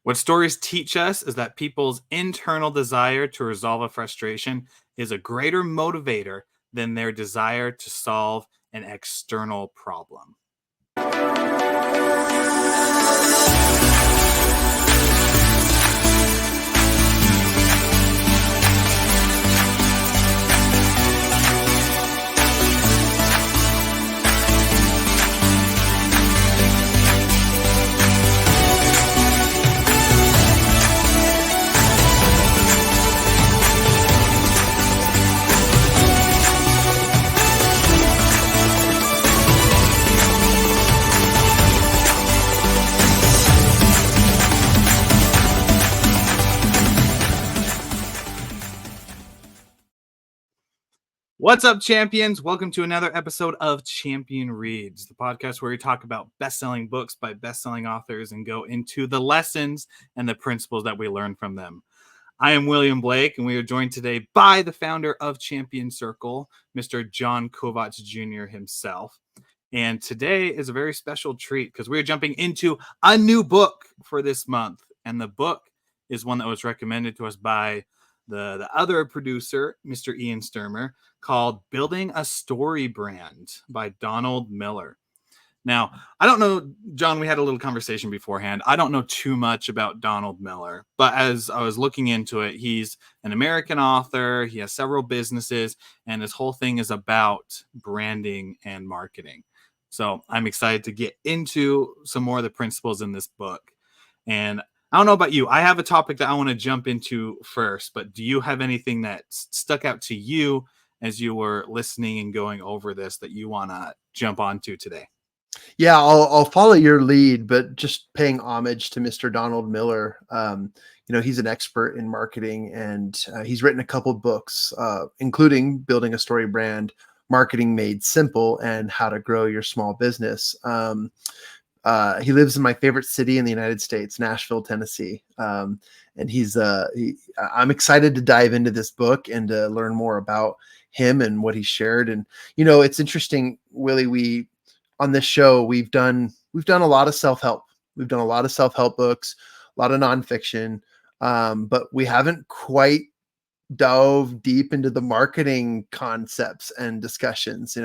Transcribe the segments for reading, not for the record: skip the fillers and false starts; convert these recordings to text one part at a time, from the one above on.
What stories teach us is that people's internal desire to resolve a frustration is a greater motivator than their desire to solve an external problem. What's up, champions? Welcome to another episode of Champion Reads, the podcast where we talk about best-selling books by best-selling authors and go into the lessons and the principles that we learn from them. I am William Blake, and we are joined today by the founder of Champion Circle, Mr. John Kovacs Jr. himself. And today is a very special treat because we're jumping into a new book for this month. And the book is one that was recommended to us by the other producer, Mr. Ian Sturmer, called Building a Story Brand by Donald Miller. Now, I don't know, John, we had a little conversation beforehand. I don't know too much about Donald Miller, but as I was looking into it, he's an American author. He has several businesses, and his whole thing is about branding and marketing. So I'm excited to get into some more of the principles in this book. And I don't know about you. I have a topic that I want to jump into first, but do you have anything that stuck out to you as you were listening and going over this that you want to jump onto today? Yeah, I'll follow your lead, but just paying homage to Mr. Donald Miller. He's an expert in marketing, and he's written a couple books, including Building a Story Brand, Marketing Made Simple, and How to Grow Your Small Business. He lives in my favorite city in the United States, Nashville, Tennessee. And I'm excited to dive into this book and to learn more about him and what he shared. And, it's interesting, Willie, on this show, we've done a lot of self-help. We've done a lot of self-help books, a lot of nonfiction, but we haven't quite dove deep into the marketing concepts and discussions.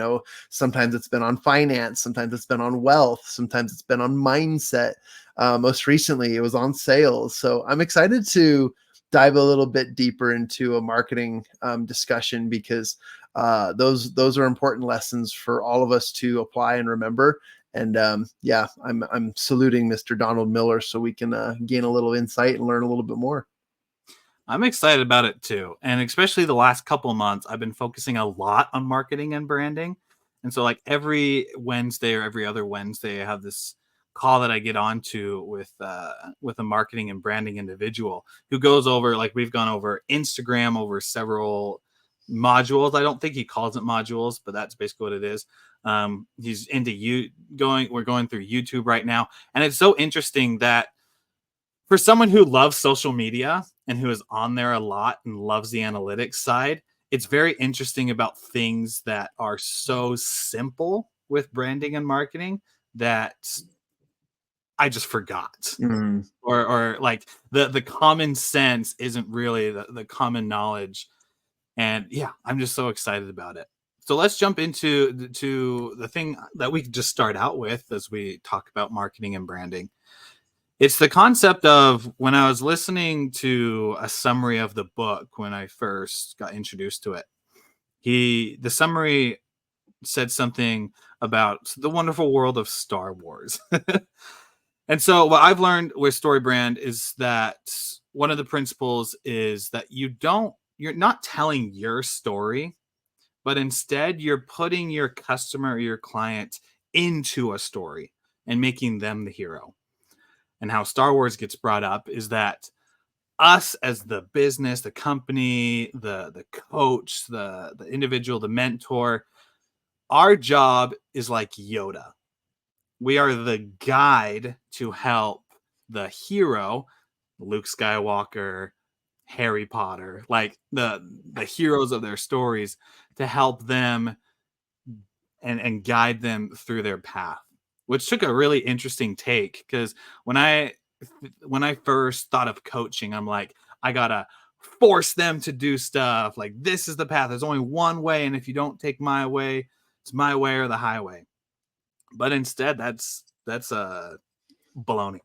Sometimes it's been on finance, sometimes it's been on wealth, sometimes it's been on mindset. Most recently, it was on sales. So I'm excited to dive a little bit deeper into a marketing discussion because those are important lessons for all of us to apply and remember. And I'm saluting Mr. Donald Miller so we can gain a little insight and learn a little bit more. I'm excited about it too. And especially the last couple of months, I've been focusing a lot on marketing and branding. And so like every Wednesday or every other Wednesday, I have this call that I get onto with a marketing and branding individual who goes over, like we've gone over Instagram over several modules. I don't think he calls it modules, but that's basically what it is. He's into we're going through YouTube right now. And it's so interesting that for someone who loves social media and who is on there a lot and loves the analytics side, it's very interesting about things that are so simple with branding and marketing that I just forgot. Or like the common sense isn't really the common knowledge. And yeah, I'm just so excited about it. So let's jump into the thing that we could just start out with as we talk about marketing and branding. It's the concept of when I was listening to a summary of the book when I first got introduced to it. The summary said something about the wonderful world of Star Wars. And so what I've learned with StoryBrand is that one of the principles is that you're not telling your story, but instead you're putting your customer or your client into a story and making them the hero. And how Star Wars gets brought up is that us as the business, the company, the coach, the individual, the mentor, our job is like Yoda. We are the guide to help the hero, Luke Skywalker, Harry Potter, like the heroes of their stories, to help them and guide them through their path, which took a really interesting take because when I when I first thought of coaching, I'm like, I gotta force them to do stuff. Like, this is the path. There's only one way, and if you don't take my way, it's my way or the highway. But instead, that's baloney.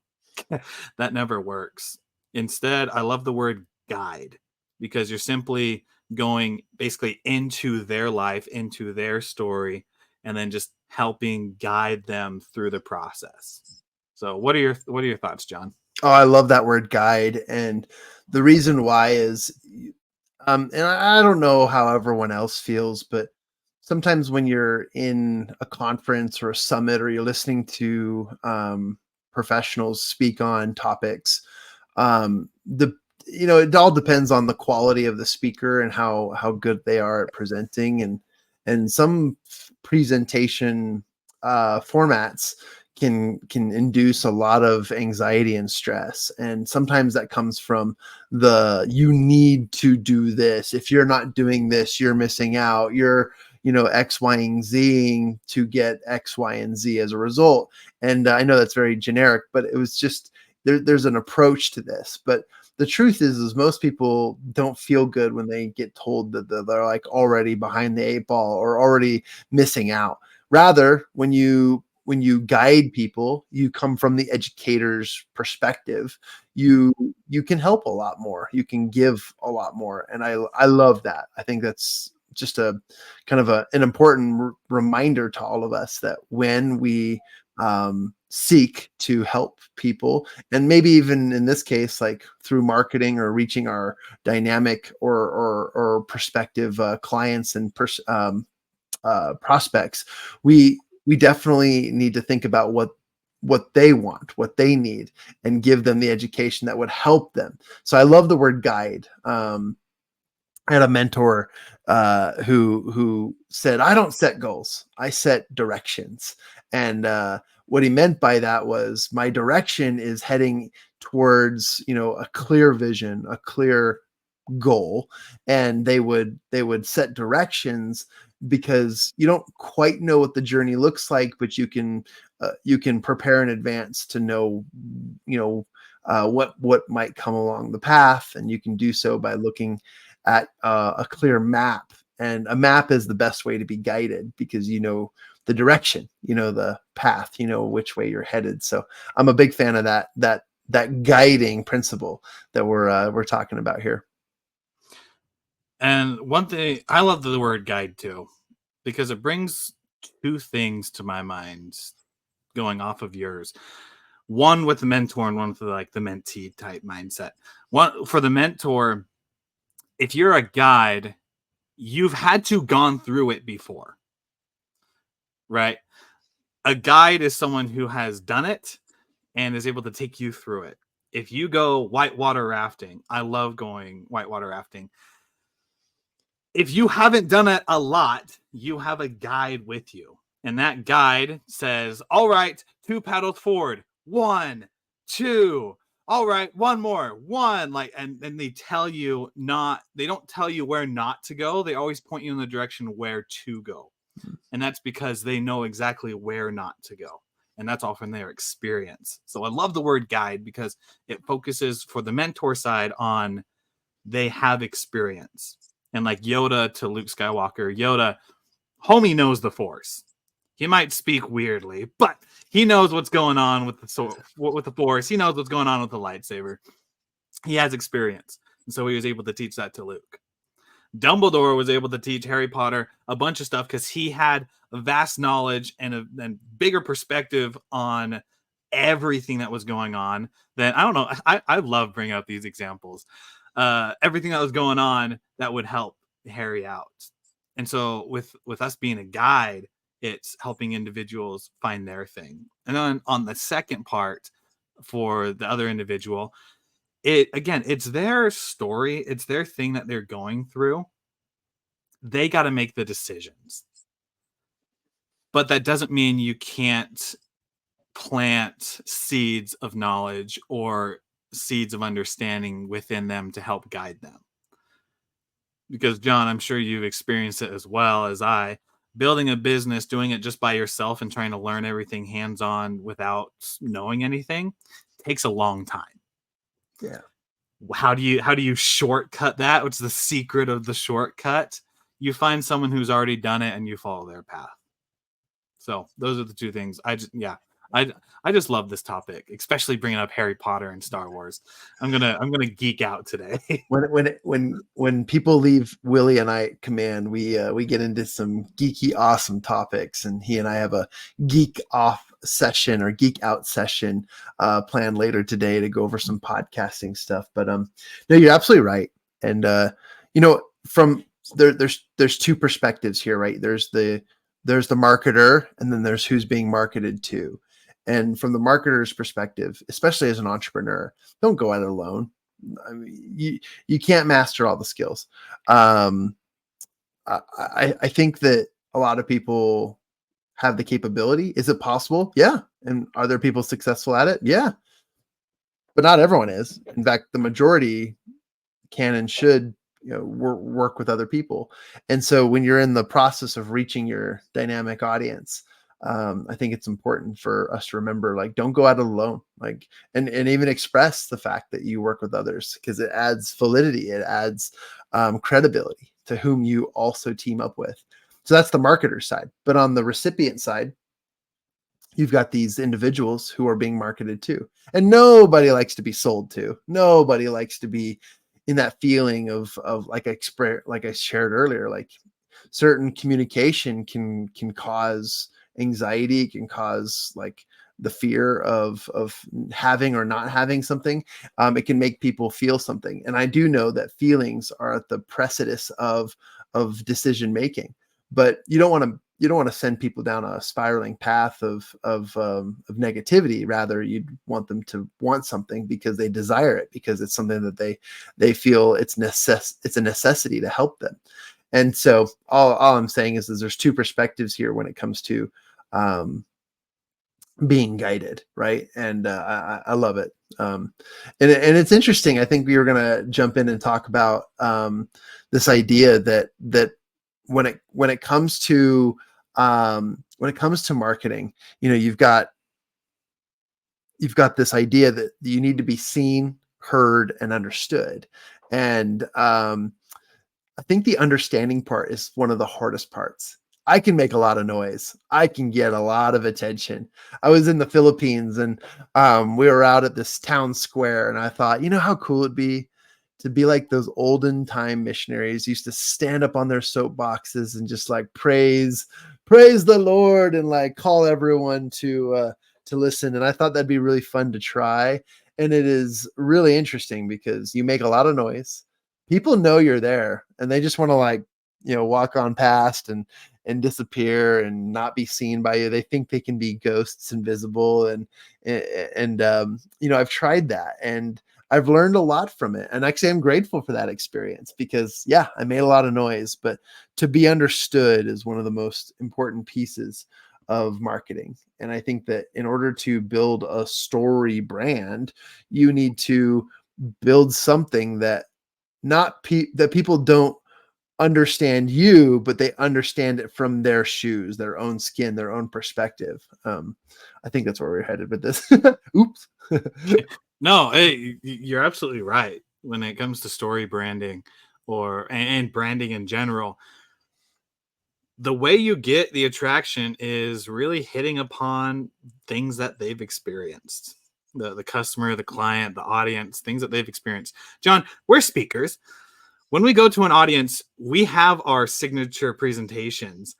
That never works. Instead, I love the word guide because you're simply going basically into their life, into their story, and then just helping guide them through the process. So, what are your thoughts, John? Oh, I love that word guide. And the reason why is, and I don't know how everyone else feels, but sometimes when you're in a conference or a summit or you're listening to professionals speak on topics, the it all depends on the quality of the speaker and how good they are at presenting, and some presentation formats can induce a lot of anxiety and stress, and sometimes that comes from the you need to do this. If you're not doing this, you're missing out. You're X, Y, and Z to get X, Y, and Z as a result. And I know that's very generic, but it was just there's an approach to this. But the truth is most people don't feel good when they get told that they're like already behind the eight ball or already missing out. Rather, when you guide people, you come from the educator's perspective. You can help a lot more. You can give a lot more, and I love that. I think that's just a kind of an important reminder to all of us that when we seek to help people, and maybe even in this case, like through marketing or reaching our dynamic or prospective clients and prospects, we definitely need to think about what they want, what they need, and give them the education that would help them. So I love the word guide. I had a mentor who said, "I don't set goals; I set directions." And what he meant by that was my direction is heading towards a clear vision, a clear goal, and they would set directions because you don't quite know what the journey looks like, but you can prepare in advance to know what might come along the path, and you can do so by looking at a clear map. And a map is the best way to be guided because you know the direction, you know the path, you know which way you're headed. So I'm a big fan of that guiding principle that we're talking about here. And one thing I love the word guide too, because it brings two things to my mind going off of yours. One with the mentor and one with like the mentee type mindset. One for the mentor, if you're a guide, you've had to gone through it before, right? A guide is someone who has done it and is able to take you through it. If you go whitewater rafting, I love going whitewater rafting. If you haven't done it a lot, you have a guide with you. And that guide says, all right, 2 paddles forward, 1, 2, all right, one more, 1. Like, and then they tell you they don't tell you where not to go. They always point you in the direction where to go. And that's because they know exactly where not to go. And that's all from their experience. So I love the word guide because it focuses for the mentor side on they have experience. And like Yoda to Luke Skywalker, Yoda, homie knows the Force. He might speak weirdly, but he knows what's going on with the Force. He knows what's going on with the lightsaber. He has experience, and so he was able to teach that to Luke. Dumbledore was able to teach Harry Potter a bunch of stuff because he had a vast knowledge and a bigger perspective on everything that was going on. Then I don't know. I love bringing up these examples. Everything that was going on that would help Harry out. And so with us being a guide, it's helping individuals find their thing. And then on the second part for the other individual, it's their story, it's their thing that they're going through. They got to make the decisions. But that doesn't mean you can't plant seeds of knowledge or seeds of understanding within them to help guide them. Because John, I'm sure you've experienced it as well as I. Building a business, doing it just by yourself and trying to learn everything hands-on without knowing anything, takes a long time. Yeah. How do you shortcut that? What's the secret of the shortcut? You find someone who's already done it and you follow their path. So those are the two things. I just love this topic, especially bringing up Harry Potter and Star Wars. I'm gonna geek out today. When people leave Willie and I command, we get into some geeky awesome topics, and he and I have a geek off session or geek out session planned later today to go over some podcasting stuff. But no, you're absolutely right. And from there's two perspectives here, right? There's the marketer, and then there's who's being marketed to. And from the marketer's perspective, especially as an entrepreneur, don't go at it alone. I mean, you can't master all the skills. I think that a lot of people have the capability. Is it possible? Yeah. And are there people successful at it? Yeah. But not everyone is. In fact, the majority can and should work with other people. And so when you're in the process of reaching your dynamic audience, I think it's important for us to remember, like, don't go out alone, like, and even express the fact that you work with others, because it adds validity. It adds credibility to whom you also team up with. So that's the marketer side. But on the recipient side, you've got these individuals who are being marketed to, and nobody likes to be sold to. Nobody likes to be in that feeling of like I shared earlier, like certain communication can cause anxiety, can cause like the fear of having or not having something. It can make people feel something, and I do know that feelings are at the precipice of decision making. But you don't want to send people down a spiraling path of negativity. Rather, you'd want them to want something because they desire it, because it's something that they feel it's a necessity to help them. And so all I'm saying is there's two perspectives here when it comes to being guided, right? And I love it. And it's interesting. I think we were going to jump in and talk about this idea that when it comes to marketing, you've got this idea that you need to be seen, heard, and understood. And I think the understanding part is one of the hardest parts. I can make a lot of noise. I can get a lot of attention. I was in the Philippines, and we were out at this town square, and I thought, how cool it'd be to be like those olden time missionaries used to stand up on their soapboxes and just like praise the Lord, and like call everyone to listen. And I thought that'd be really fun to try. And it is really interesting because you make a lot of noise. People know you're there, and they just want to like, walk on past and disappear and not be seen by you. They think they can be ghosts, invisible. And I've tried that, and I've learned a lot from it. And actually I'm grateful for that experience, because I made a lot of noise, but to be understood is one of the most important pieces of marketing. And I think that in order to build a story brand, you need to build something that that people don't understand you, but they understand it from their shoes, their own skin, their own perspective. I think that's where we're headed with this. Oops. No, hey, you're absolutely right. When it comes to story branding and branding in general, the way you get the attraction is really hitting upon things that they've experienced. The customer, the client, the audience, things that they've experienced. John, we're speakers. When we go to an audience, we have our signature presentations,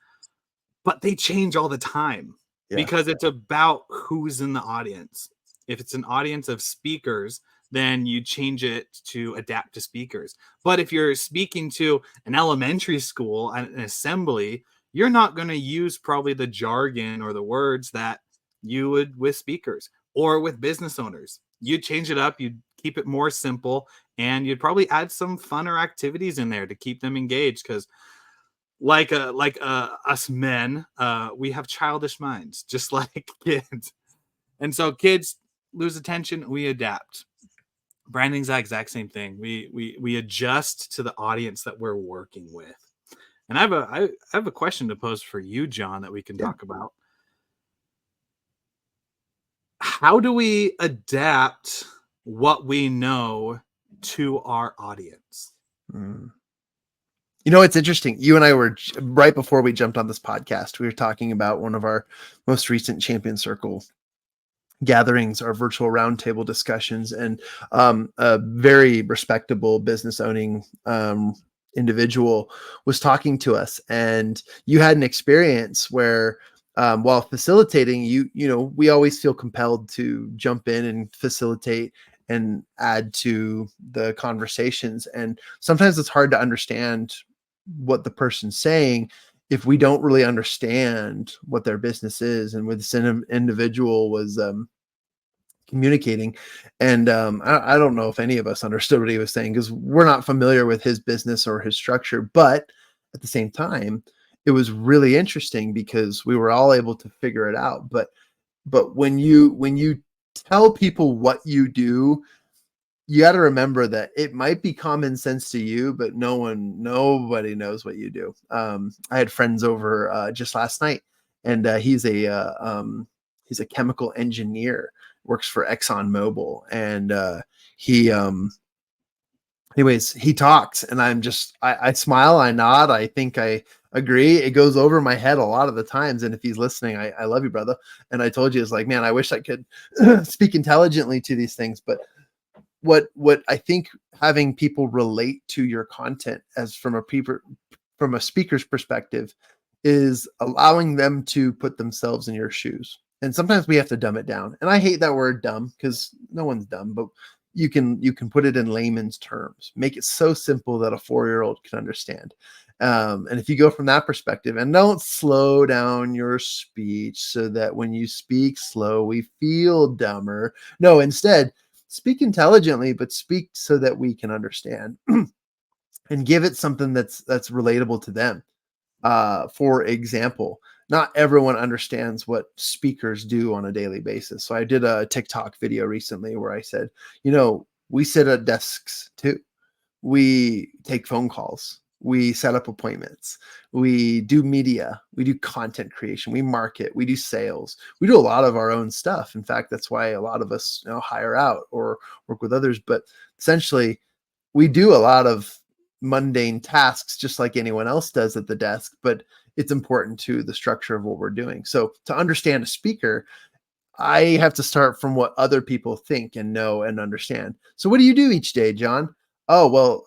but they change all the time because it's about who's in the audience. If it's an audience of speakers, then you change it to adapt to speakers. But if you're speaking to an elementary school, an assembly, you're not going to use probably the jargon or the words that you would with speakers or with business owners. You'd change it up, you'd keep it more simple, and you'd probably add some funner activities in there to keep them engaged, because like us men, we have childish minds just like kids. And so kids lose attention, we adapt. Branding's the exact same thing. We adjust to the audience that we're working with. And I have a question to pose for you, John, that we can talk about. how do we adapt what we know to our audience? Mm. You know, it's interesting. You and I were right before we jumped on this podcast. We were talking about one of our most recent Champion Circle gatherings, our virtual roundtable discussions, and a very respectable business owning individual was talking to us, and you had an experience where while facilitating, we always feel compelled to jump in and facilitate and add to the conversations, and sometimes it's hard to understand what the person's saying if we don't really understand what their business is. And with this individual was communicating, and I don't know if any of us understood what he was saying because we're not familiar with his business or his structure, but at the same time it was really interesting because we were all able to figure it out. But when you tell people what you do, you got to remember that it might be common sense to you, but nobody knows what you do. I had friends over just last night, and he's a chemical engineer, works for ExxonMobil, and he anyways, he talks, and I smile, I nod, I think I agree. It goes over my head a lot of the times, and if he's listening, I love you, brother. And I told you, it's like, man, I wish I could speak intelligently to these things, but what I think having people relate to your content as from a speaker's perspective is allowing them to put themselves in your shoes. And sometimes we have to dumb it down. And I hate that word dumb because no one's dumb, but you can put it in layman's terms, make it so simple that a 4-year-old can understand. And if you go from that perspective, and don't slow down your speech so that when you speak slow, we feel dumber. No, instead, speak intelligently, but speak so that we can understand, and give it something that's relatable to them. For example, not everyone understands what speakers do on a daily basis. So I did a TikTok video recently where I said, we sit at desks too. We take phone calls. We set up appointments. We do media. We do content creation. We market. We do sales. We do a lot of our own stuff. In fact, that's why a lot of us hire out or work with others. But essentially, we do a lot of mundane tasks just like anyone else does at the desk, but it's important to the structure of what we're doing. So to understand a speaker, I have to start from what other people think and know and understand. So what do you do each day, John? Oh, well,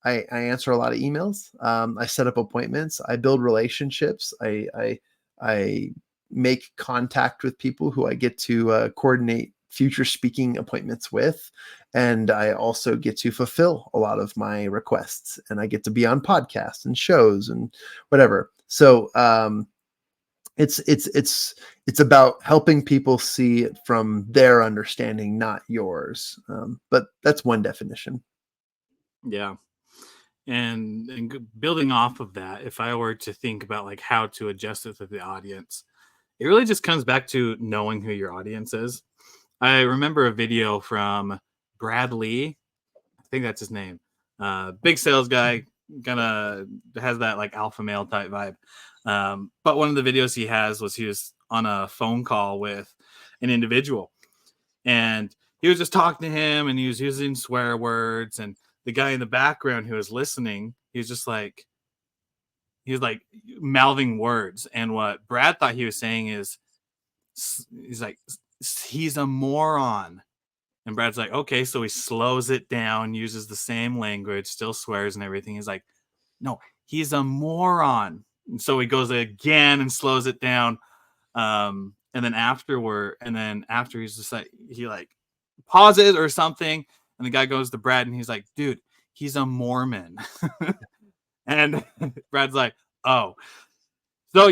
I answer a lot of emails. I set up appointments. I build relationships. I make contact with people who I get to coordinate future speaking appointments with. And I also get to fulfill a lot of my requests, and I get to be on podcasts and shows and whatever. So it's about helping people see it from their understanding, not yours. But that's one definition. Yeah. And building off of that, if I were to think about like how to adjust it to the audience, it really just comes back to knowing who your audience is. I remember a video from Brad Lee. I think that's his name. Big sales guy, kind of has that like alpha male type vibe. But one of the videos he was on a phone call with an individual, and he was just talking to him, and he was using swear words, and the guy in the background who was listening, he was like mouthing words, and what Brad thought he was saying is, he's like, he's a moron. And Brad's like, okay, so he slows it down, uses the same language, still swears and everything. He's like, no, he's a moron. And so he goes again and slows it down. And then after he's just like, he like pauses or something. And the guy goes to Brad and he's like, dude, he's a Mormon. And Brad's like, oh. So,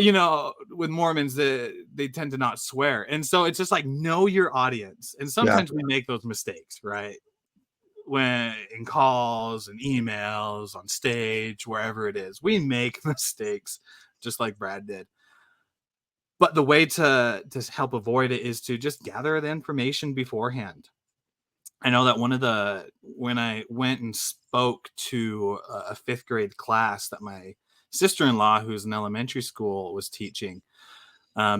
with Mormons, they tend to not swear. And so it's just like, know your audience. And Yeah. sometimes we make those mistakes, right? When in calls and emails, on stage, wherever it is, we make mistakes just like Brad did. But the way to help avoid it is to just gather the information beforehand. I know that when I went and spoke to a fifth grade class that my sister-in-law, who's in elementary school, was teaching,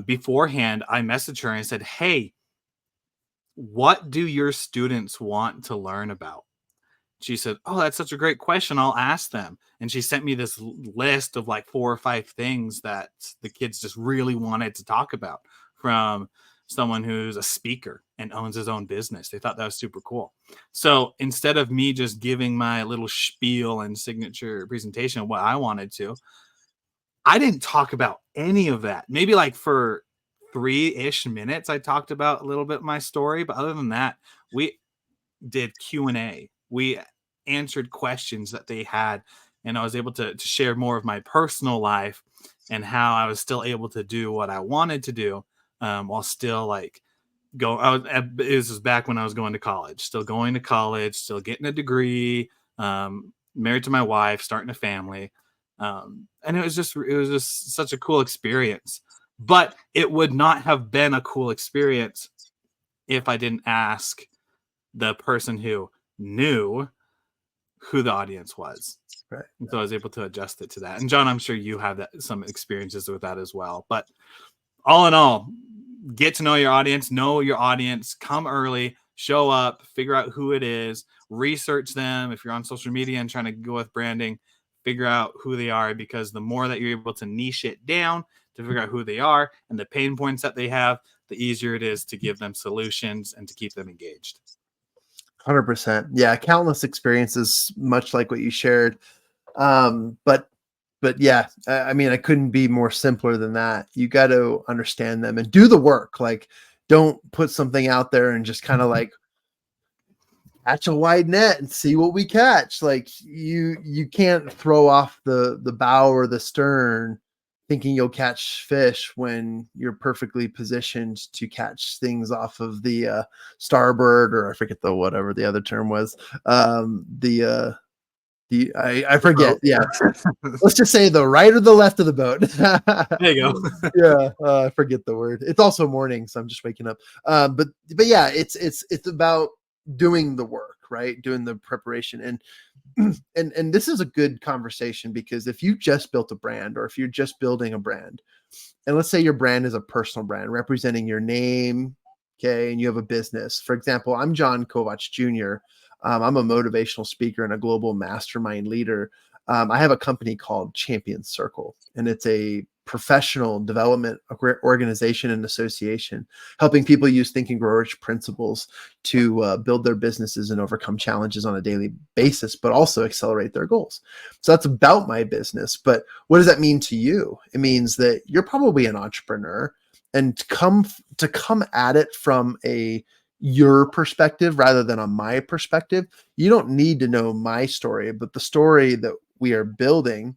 beforehand, I messaged her and I said, hey, what do your students want to learn about? She said, "Oh, that's such a great question. I'll ask them." And she sent me this list of like 4 or 5 things that the kids just really wanted to talk about, from someone who's a speaker and owns his own business. They thought that was super cool. So instead of me just giving my little spiel and signature presentation of what I wanted to, I didn't talk about any of that. Maybe like for 3-ish minutes, I talked about a little bit of my story. But other than that, we did Q&A. We answered questions that they had, and I was able to share more of my personal life and how I was still able to do what I wanted to do, while still like this was back when I was going to college, still getting a degree, married to my wife, starting a family. And it was just such a cool experience. But it would not have been a cool experience if I didn't ask the person who knew who the audience was. Right. And so I was able to adjust it to that. And John, I'm sure you have some experiences with that as well. But all in all, get to know your audience, come early, show up, figure out who it is, research them. If you're on social media and trying to go with branding, figure out who they are, because the more that you're able to niche it down to figure out who they are and the pain points that they have, the easier it is to give them solutions and to keep them engaged. 100%. Yeah, countless experiences, much like what you shared. But yeah, I mean, I couldn't be more simpler than that. You got to understand them and do the work. Like, don't put something out there and just kind of like catch a wide net and see what we catch. Like, you can't throw off the bow or the stern thinking you'll catch fish when you're perfectly positioned to catch things off of the starboard, or I forget the whatever the other term was. I forget. Oh. Yeah, let's just say the right or the left of the boat. There you go. Yeah, I forget the word. It's also morning, so I'm just waking up. But yeah, it's about doing the work, right? Doing the preparation, and this is a good conversation, because if you just built a brand, or if you're just building a brand, and let's say your brand is a personal brand representing your name, okay, and you have a business. For example, I'm John Kovacs Jr. I'm a motivational speaker and a global mastermind leader. I have a company called Champion Circle, and it's a professional development organization and association, helping people use Think and Grow Rich principles to build their businesses and overcome challenges on a daily basis, but also accelerate their goals. So that's about my business. But what does that mean to you? It means that you're probably an entrepreneur, and to come at it from your perspective rather than on my perspective, you don't need to know my story, but the story that we are building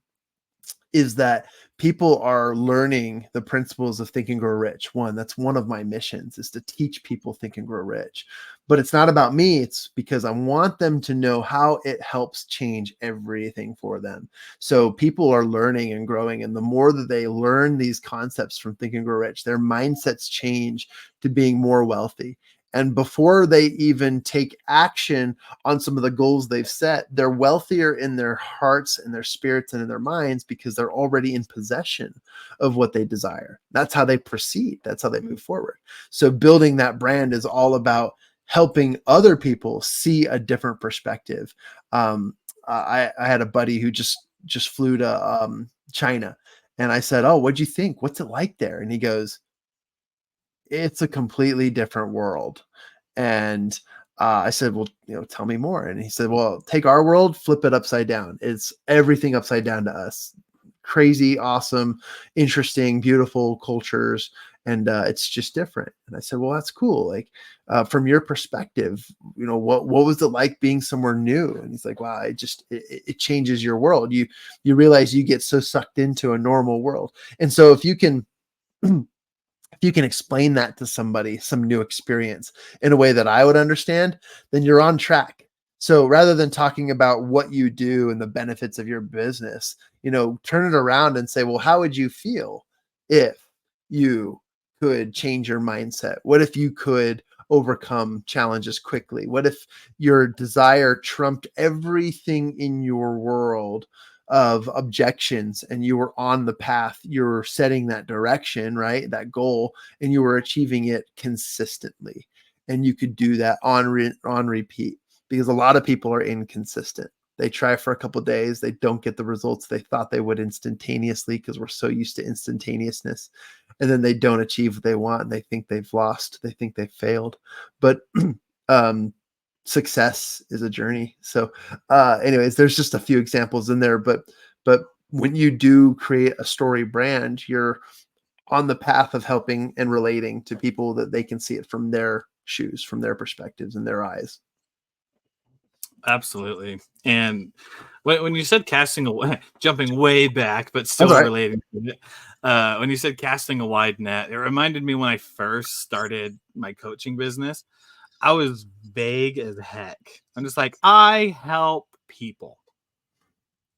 is that people are learning the principles of Think and Grow Rich. That's one of my missions, is to teach people Think and Grow Rich. But it's not about me. It's because I want them to know how it helps change everything for them. So people are learning and growing. And the more that they learn these concepts from Think and Grow Rich, their mindsets change to being more wealthy. And before they even take action on some of the goals they've set, they're wealthier in their hearts and their spirits and in their minds, because they're already in possession of what they desire. That's how they proceed. That's how they move forward. So building that brand is all about helping other people see a different perspective. I had a buddy who just flew to China, and I said, "Oh, what'd you think? What's it like there?" And he goes, "It's a completely different world." And I said, "Well, tell me more." And he said, "Well, take our world, flip it upside down. It's everything upside down to us. Crazy, awesome, interesting, beautiful cultures. And it's just different." And I said, "Well, that's cool. Like, from your perspective, what was it like being somewhere new?" And he's like, "Wow, it changes your world. You realize you get so sucked into a normal world." And so if you can explain that to somebody, some new experience, in a way that I would understand, then you're on track. So rather than talking about what you do and the benefits of your business, turn it around and say, well, how would you feel if you could change your mindset? What if you could overcome challenges quickly? What if your desire trumped everything in your world of objections, and you were on the path, you're setting that direction, right? That goal, and you were achieving it consistently. and you could do that on repeat, because a lot of people are inconsistent. They try for a couple days, they don't get the results they thought they would instantaneously, because we're so used to instantaneousness, and then they don't achieve what they want, and they think they've lost, they think they've failed. But um, success is a journey. So anyways, there's just a few examples in there, but when you do create a story brand, you're on the path of helping and relating to people, that they can see it from their shoes, from their perspectives and their eyes. Absolutely. And when you said casting away, jumping way back, but That's still all right. relating to it, when you said casting a wide net, it reminded me when I first started my coaching business, I was vague as heck. I'm just like, I help people.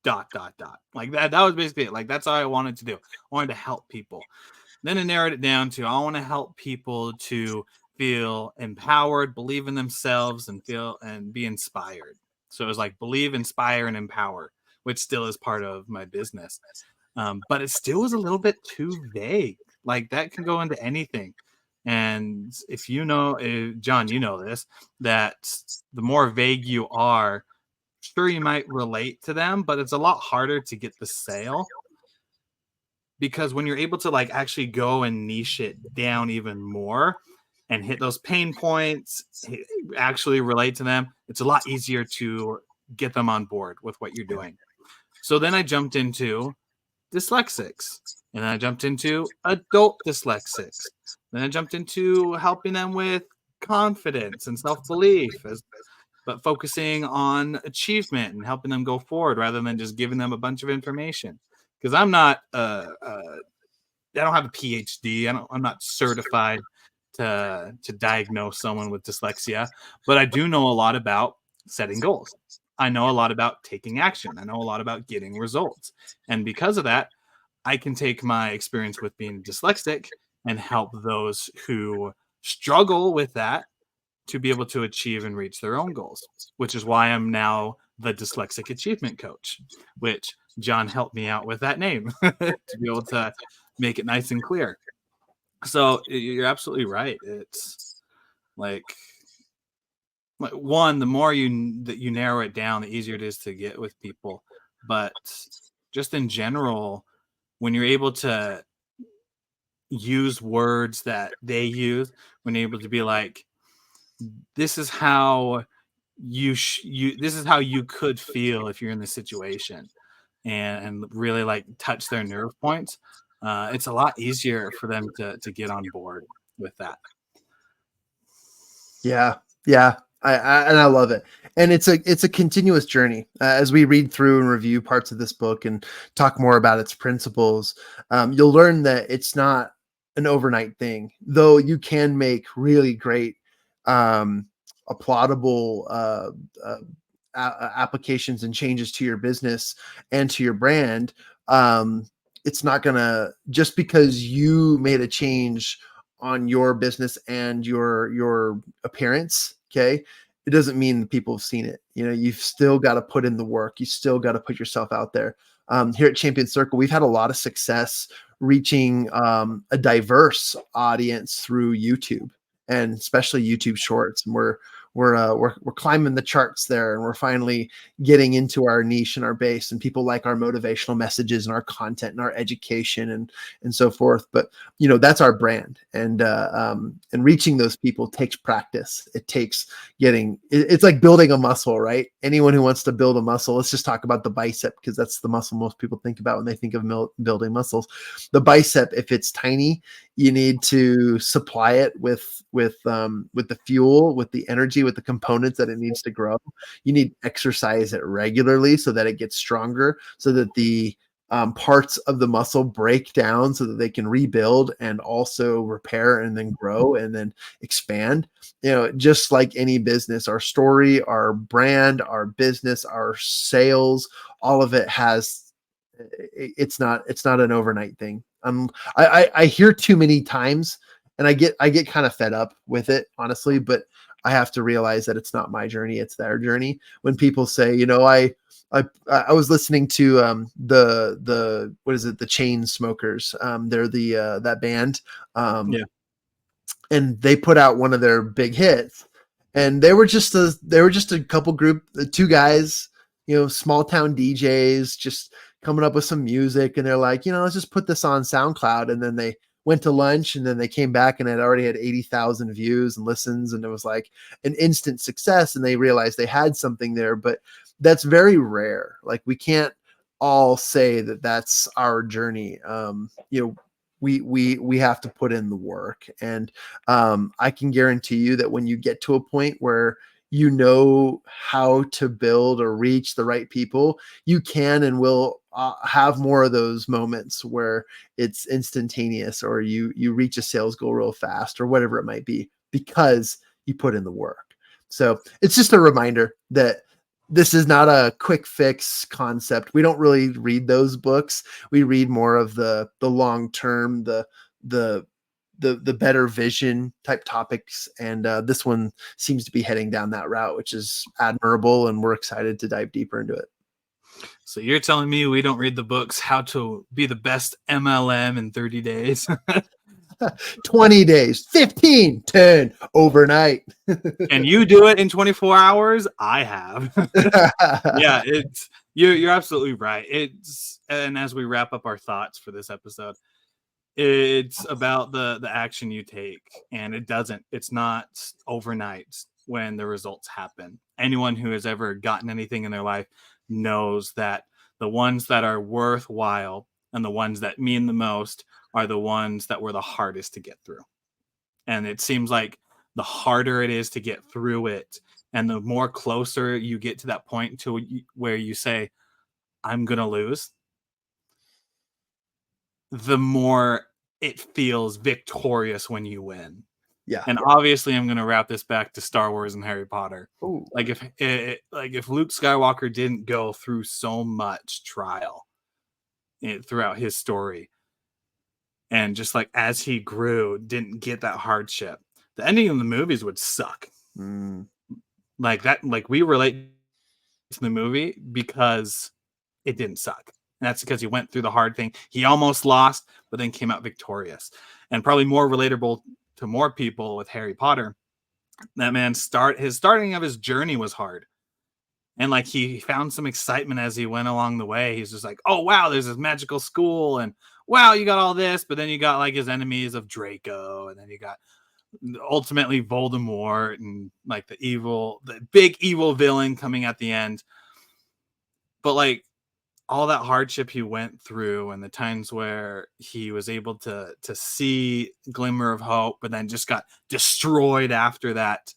Dot dot dot. Like that was basically it. Like that's all I wanted to do. I wanted to help people. Then I narrowed it down to I want to help people to feel empowered, believe in themselves, and feel and be inspired. So it was like believe, inspire, and empower, which still is part of my business. But it still was a little bit too vague. Like that can go into anything. And if you know, John, you know this, that the more vague you are, sure you might relate to them, but it's a lot harder to get the sale, because when you're able to like actually go and niche it down even more and hit those pain points, actually relate to them, it's a lot easier to get them on board with what you're doing. So then I jumped into dyslexics, and then I jumped into adult dyslexics. Then I jumped into helping them with confidence and self-belief, but focusing on achievement and helping them go forward rather than just giving them a bunch of information. Because I'm not I don't have a PhD. I'm not certified to diagnose someone with dyslexia, but I do know a lot about setting goals. I know a lot about taking action. I know a lot about getting results. And because of that, I can take my experience with being dyslexic and help those who struggle with that to be able to achieve and reach their own goals, which is why I'm now the dyslexic achievement coach, which John helped me out with that name to be able to make it nice and clear. So you're absolutely right. It's like one, the more you narrow it down, the easier it is to get with people. But just in general, when you're able to use words that they use, when you're able to be like, this is how this is how you could feel if you're in this situation, and really like touch their nerve points, it's a lot easier for them to get on board with that. Yeah, yeah, and I love it, and it's a continuous journey. As we read through and review parts of this book and talk more about its principles, you'll learn that it's not an overnight thing. Though you can make really great, um, applaudable applications and changes to your business and to your brand. It's not gonna, just because you made a change on your business and your appearance, okay, it doesn't mean that people have seen it. You know, you've still got to put in the work, you still got to put yourself out there. Here at Champion Circle, we've had a lot of success reaching a diverse audience through YouTube, and especially YouTube Shorts. And we're climbing the charts there, and we're finally getting into our niche and our base, and people like our motivational messages and our content and our education and so forth. But you know, that's our brand, and reaching those people takes practice. It takes it's like building a muscle, right? Anyone who wants to build a muscle, let's just talk about the bicep, because that's the muscle most people think about when they think of building muscles. The bicep, if it's tiny, you need to supply it with the fuel, with the energy, with the components that it needs to grow. You need to exercise it regularly so that it gets stronger, so that the parts of the muscle break down, so that they can rebuild and also repair and then grow and then expand. You know, just like any business, our story, our brand, our business, our sales, all of it has, it's not an overnight thing. I hear too many times, and I get kind of fed up with it, honestly, but I have to realize that it's not my journey, it's their journey. When people say, you know, I was listening to the what is it, the Chain Smokers, they're the that band, Yeah. and they put out one of their big hits, and they were just a couple group, two guys, small town DJs, just coming up with some music, and they're like, let's just put this on SoundCloud, and then they went to lunch, and then they came back and it already had 80,000 views and listens, and it was like an instant success, and they realized they had something there. But that's very rare. Like, we can't all say that that's our journey. We have to put in the work, and I can guarantee you that when you get to a point where you know how to build or reach the right people, you can and will have more of those moments where it's instantaneous, or you reach a sales goal real fast, or whatever it might be, because you put in the work. So it's just a reminder that this is not a quick fix concept. We don't really read those books. We read more of the long term, the better vision type topics, and this one seems to be heading down that route, which is admirable, and we're excited to dive deeper into it. So you're telling me we don't read the books How to Be the Best MLM in 30 Days? 20 days, 15, 10 overnight. And you do it in 24 hours? I have. Yeah, you're absolutely right. And as we wrap up our thoughts for this episode, it's about the action you take, and it's not overnight when the results happen. Anyone who has ever gotten anything in their life knows that the ones that are worthwhile and the ones that mean the most are the ones that were the hardest to get through. And it seems like the harder it is to get through it, and the more closer you get to that point to where you say, I'm going to lose, the more it feels victorious when you win. Yeah. And obviously I'm going to wrap this back to Star Wars and Harry Potter. Ooh. Like if Luke Skywalker didn't go through so much trial throughout his story, and just like as he grew, didn't get that hardship, the ending of the movies would suck. Like that, like we relate to the movie because it didn't suck. And that's because he went through the hard thing. He almost lost, but then came out victorious. And probably more relatable to more people with Harry Potter, that man his starting of his journey was hard. And like he found some excitement as he went along the way. He's just like, oh wow, there's this magical school, and wow, you got all this, but then you got like his enemies of Draco, and then you got ultimately Voldemort, and like the big evil villain coming at the end. But like all that hardship he went through, and the times where he was able to see glimmer of hope, but then just got destroyed after that.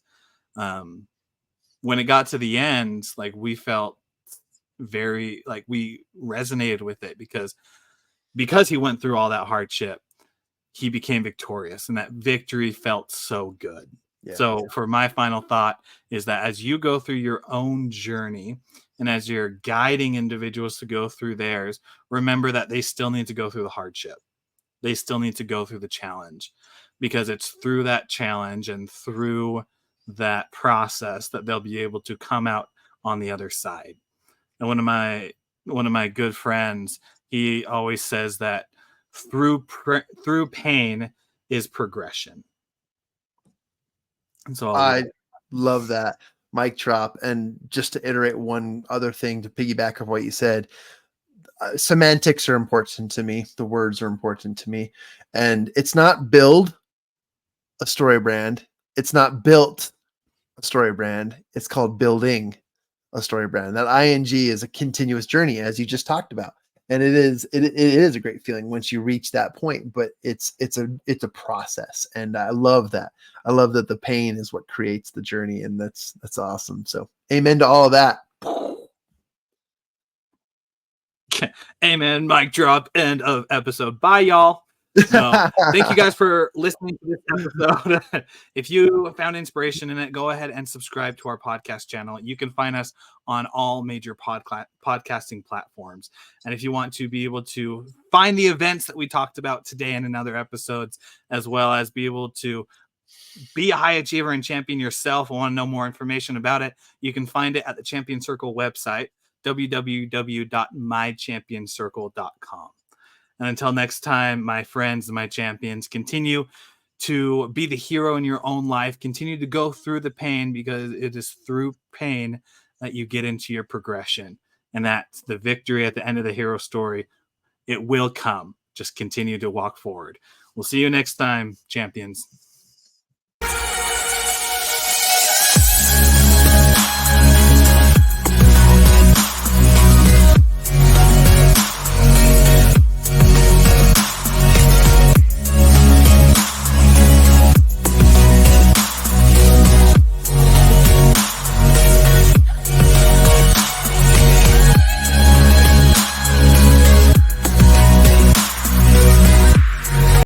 When it got to the end, like we felt very like we resonated with it because he went through all that hardship, he became victorious, and that victory felt so good. Yeah. So for my final thought is that as you go through your own journey, and as you're guiding individuals to go through theirs, remember that they still need to go through the hardship. They still need to go through the challenge, because it's through that challenge and through that process that they'll be able to come out on the other side. And one of my good friends, he always says that through pain is progression. And so I love that. Mic drop. And just to iterate one other thing to piggyback of what you said, semantics are important to me. The words are important to me. And it's not build a story brand. It's not built a story brand. It's called building a story brand. That ing is a continuous journey, as you just talked about. And it is a great feeling once you reach that point, but it's a process. And I love that. I love that the pain is what creates the journey, and that's awesome. So amen to all of that. Amen. Mic drop. End of episode. Bye, y'all. Thank you guys for listening to this episode. If you found inspiration in it, go ahead and subscribe to our podcast channel. You can find us on all major podcasting platforms. And if you want to be able to find the events that we talked about today and in other episodes, as well as be able to be a high achiever and champion yourself, and want to know more information about it, you can find it at the Champion Circle website, www.mychampioncircle.com. And until next time, my friends and my champions, continue to be the hero in your own life. Continue to go through the pain, because it is through pain that you get into your progression. And that's the victory at the end of the hero story. It will come. Just continue to walk forward. We'll see you next time, champions.